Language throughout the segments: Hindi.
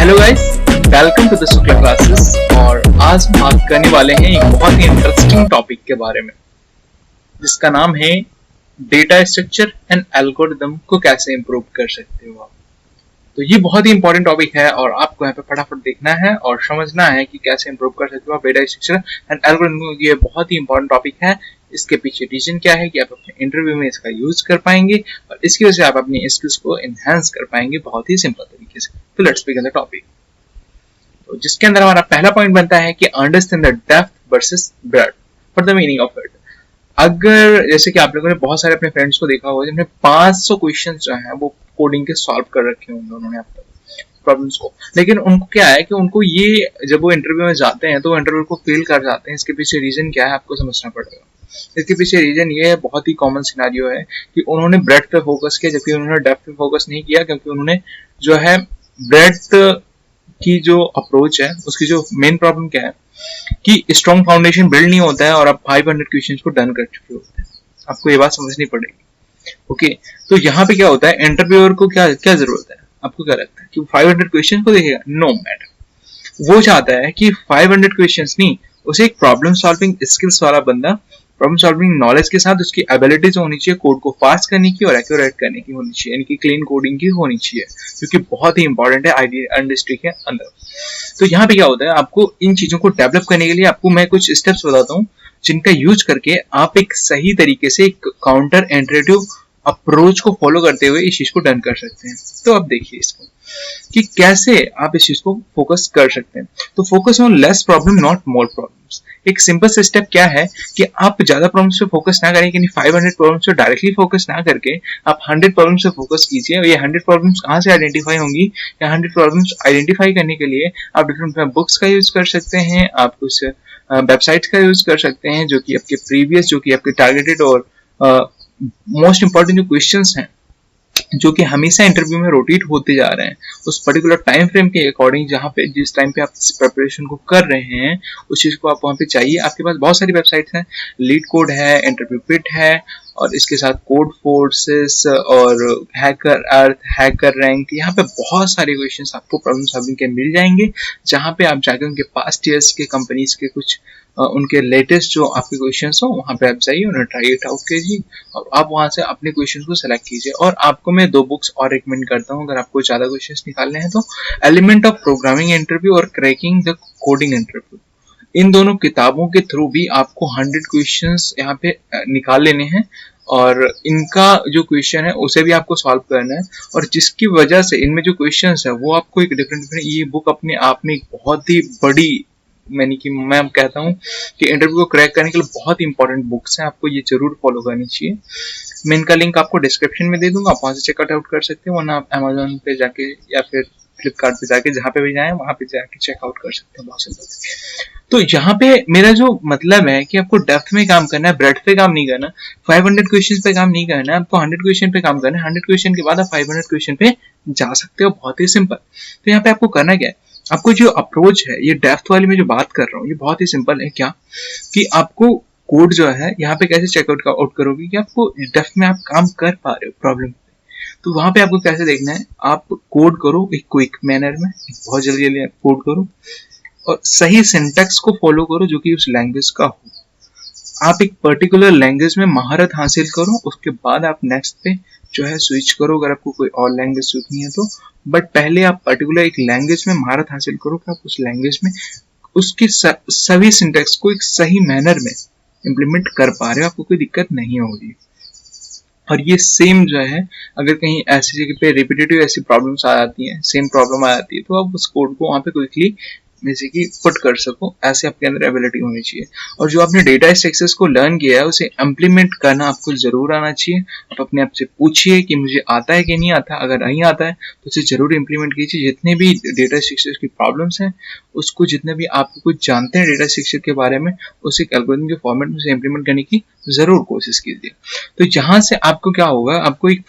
Hello guys, welcome to the Shukla classes. और आज हम बात करने वाले हैं एक बहुत ही इंटरेस्टिंग टॉपिक के बारे में जिसका नाम है डेटा स्ट्रक्चर एंड एल्गोरिदम को कैसे इंप्रूव कर सकते हो आप। तो ये बहुत ही इंपॉर्टेंट टॉपिक है और आपको यहाँ पे फटाफट देखना है और समझना है कि कैसे इंप्रूव कर सकते हो आप डेटा स्ट्रक्चर एंड एल्गोरिदम। ये बहुत ही इंपॉर्टेंट टॉपिक है। इसके पीछे रीजन क्या है कि आप अपने इंटरव्यू में इसका यूज कर पाएंगे और इसकी वजह से आप अपनी स्किल्स को एनहांस कर पाएंगे बहुत ही सिंपल तरीके से। तो लेट्स बिगिन द टॉपिक। तो जिसके अंदर हमारा पहला पॉइंट बनता है कि understand the depth versus breadth for the meaning of it. अगर जैसे कि आप लोगों ने बहुत सारे अपने फ्रेंड्स को देखा होगा जिन्होंने 500 क्वेश्चन जो है वो कोडिंग के सॉल्व कर रखे होंगे उन्होंने अब तक प्रॉब्लम्स को, लेकिन उनको क्या है कि उनको ये जब वो इंटरव्यू में जाते हैं तो वो इंटरव्यू को फेल कर जाते हैं। इसके पीछे रीजन क्या है आपको समझना पड़ेगा। इसके पीछे रीजन ये है, बहुत ही कॉमन सिनेरियो है कि उन्होंने ब्रेड्थ पे फोकस किया जबकि उन्होंने डेप्थ पे फोकस नहीं किया, क्योंकि उन्होंने जो है ब्रेड्थ की जो अप्रोच है उसकी जो मेन प्रॉब्लम क्या है कि स्ट्रॉन्ग फाउंडेशन बिल्ड नहीं होता है और आप 500 क्वेश्चंस को डन कर चुके होते हैं। आपको ये बात समझनी पड़ेगी। ओके, तो यहाँ पे क्या होता है, इंटरव्यूअर को क्या क्या जरूरत है, आपको क्या लगता है कि 500 क्वेश्चन को देखेगा? नो मैटर, वो चाहता है कि 500 क्वेश्चंस नहीं, उसे एक प्रॉब्लम सॉल्विंग स्किल्स वाला बंदा, प्रॉब्लम सॉल्विंग नॉलेज के साथ उसकी एबिलिटीज होनी चाहिए कोड को फास्ट करने की और एक्यूरेट करने की होनी चाहिए, यानी कि क्लीन कोडिंग की होनी चाहिए, क्योंकि बहुत ही इंपॉर्टेंट है आईटी इंडस्ट्री के अंदर। तो यहाँ पे क्या होता है, आपको इन चीजों को डेवलप करने के लिए आपको मैं कुछ स्टेप्स बताता हूँ जिनका यूज करके आप एक सही तरीके से एक काउंटर इंटरेटिव अप्रोच को फॉलो करते हुए इस चीज को डन कर सकते हैं। तो अब देखिए इसको कि कैसे आप इस चीज को फोकस कर सकते हैं। तो focus on less problem not more problems. एक सिंपल से स्टेप क्या है कि आप ज्यादा प्रॉब्लम्स पे फोकस ना करें, यानी 500 प्रॉब्लम्स पे डायरेक्टली फोकस ना करके आप 100 प्रॉब्लम्स पे फोकस कीजिए। और ये 100 प्रॉब्लम्स कहाँ से आइडेंटिफाई होंगी, या 100 प्रॉब्लम्स आइडेंटिफाई करने के लिए आप डिफरेंट बुक्स का यूज कर सकते हैं, आप कुछ वेबसाइट्स का यूज कर सकते हैं जो कि आपके प्रीवियस, जो कि आपके टारगेटेड और मोस्ट इंपॉर्टेंट जो क्वेश्चंस हैं जो कि हमेशा इंटरव्यू में रोटेट होते जा रहे हैं उस पर्टिकुलर टाइम फ्रेम के अकॉर्डिंग, जहां पे जिस टाइम पे आप प्रिपरेशन को कर रहे हैं उस चीज को आप वहां पे चाहिए। आपके पास बहुत सारी वेबसाइट्स हैं, लीड कोड है, इंटरव्यू पिट है, और इसके साथ कोड फोर्सेस और हैकर अर्थ, हैकर रैंक, यहाँ पे बहुत सारे क्वेश्चंस आपको प्रॉब्लम सॉल्विंग के मिल जाएंगे, जहां पे आप जाकर उनके पास्ट ईयर्स के कंपनीज के कुछ उनके लेटेस्ट जो आपके क्वेश्चंस हो वहां पे आप जाइए, उन्हें ट्राई इट आउट कीजिए और आप वहां से अपने क्वेश्चंस को सिलेक्ट कीजिए। और आपको मैं 2 बुक्स और रिकमेंड करता हूं अगर आपको ज्यादा क्वेश्चंस निकालने हैं तो, एलिमेंट ऑफ प्रोग्रामिंग इंटरव्यू और क्रैकिंग द कोडिंग इंटरव्यू। इन दोनों किताबों के थ्रू भी आपको 100 क्वेश्चंस यहाँ पे निकाल लेने हैं और इनका जो क्वेश्चन है उसे भी आपको सॉल्व करना है, और जिसकी वजह से इनमें जो क्वेश्चंस है वो आपको एक डिफरेंट, ये बुक अपने आप में एक बहुत ही बड़ी, मैं कहता हूँ कि इंटरव्यू को क्रैक करने के लिए बहुत ही इंपॉर्टेंट बुक्स हैं, आपको ये जरूर फॉलो करनी चाहिए। मैं इनका लिंक आपको डिस्क्रिप्शन में दे दूंगा, आप वहां से चेकआउट आउट कर सकते हैं, वरना आप अमेजोन पे जाके या फिर फ्लिपकार्ट पे जाके, जहां पे भी जाएं वहां पे जाके चेकआउट कर सकते हैं, बहुत सिंपल। तो यहाँ पे मेरा जो मतलब है कि आपको डेप्थ में काम करना है, ब्रेड्थ पे काम नहीं करना, 500 क्वेश्चन पे काम नहीं करना है, आपको 100 क्वेश्चन पे काम करना है। 100 क्वेश्चन के बाद आप 500 क्वेश्चन पे जा सकते हो, बहुत ही सिंपल। तो यहाँ पे आपको करना क्या है, आपको जो अप्रोच है, ये डेप्थ वाली में जो बात कर रहा हूँ ये बहुत ही सिंपल है। क्या कि आपको कोड जो है यहाँ पे कैसे चेकआउट आउट करोगे कि आपको डेप्थ में आप काम कर पा रहे हो प्रॉब्लम पे। तो वहां पे आपको कैसे देखना है, आप कोड करो एक क्विक मैनर में, बहुत जल्दी जल्दी कोड करो और सही सिंटैक्स को फॉलो करो जो कि उस लैंग्वेज का हो। आप एक पर्टिकुलर लैंग्वेज में महारत हासिल करो, उसके बाद आप नेक्स्ट पे जो है स्विच करो अगर आपको कोई और लैंग्वेज सीखनी है तो। बट पहले आप पर्टिकुलर एक लैंग्वेज में महारत हासिल करो कि आप उस लैंग्वेज में उसके सभी सिंटैक्स को एक सही मैनर में इम्प्लीमेंट कर पा रहे हो, आपको कोई दिक्कत नहीं होगी। और ये सेम जो है, अगर कहीं ऐसी जगह पे रिपीटेटिव ऐसी प्रॉब्लम्स आ जाती हैं, सेम प्रॉब्लम आ जाती है, तो आप उस कोड को वहां पे क्विकली जैसे कि पुट कर सको, ऐसे आपके अंदर एबिलिटी होनी चाहिए। और जो आपने डेटा स्ट्रक्चर्स को लर्न किया है उसे इम्प्लीमेंट करना आपको जरूर आना चाहिए। आप अपने आप से पूछिए कि मुझे आता है कि नहीं आता, अगर नहीं आता है तो उसे जरूर इम्प्लीमेंट कीजिए। जितने भी डेटा स्ट्रक्चर की प्रॉब्लम्स हैं उसको, जितने भी आप कुछ जानते हैं डेटा स्ट्रक्चर के बारे में, उसे एल्गोरिथम के फॉर्मेट में इम्प्लीमेंट करने की जरूर कोशिश कीजिए। तो यहाँ से आपको क्या होगा, आपको एक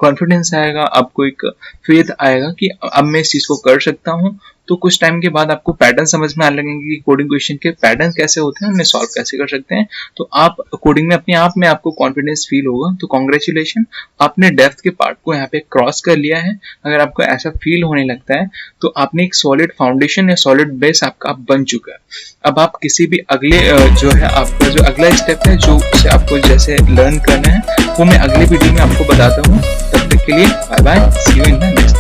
कॉन्फिडेंस आएगा, आपको एक फेथ आएगा कि अब मैं इस चीज को कर सकता हूँ। तो कुछ टाइम के बाद आपको पैटर्न समझ में आने लगेंगे कि कोडिंग क्वेश्चन के पैटर्न कैसे होते हैं, उन्हें सॉल्व कैसे कर सकते हैं। तो आप कोडिंग में अपने आप में आपको कॉन्फिडेंस फील होगा। तो कॉन्ग्रेचुलेशन, आपने डेप्थ के पार्ट को यहाँ पे क्रॉस कर लिया है। अगर आपको ऐसा फील होने लगता है तो आपने एक सॉलिड फाउंडेशन या सॉलिड बेस आपका बन चुका है। अब आप किसी भी अगले जो है आपका जो अगला स्टेप है जो उसे आपको जैसे लर्न करना है वो मैं अगले वीडियो में आपको बताता हूँ। तब तक के लिए bye bye, see you in the next video.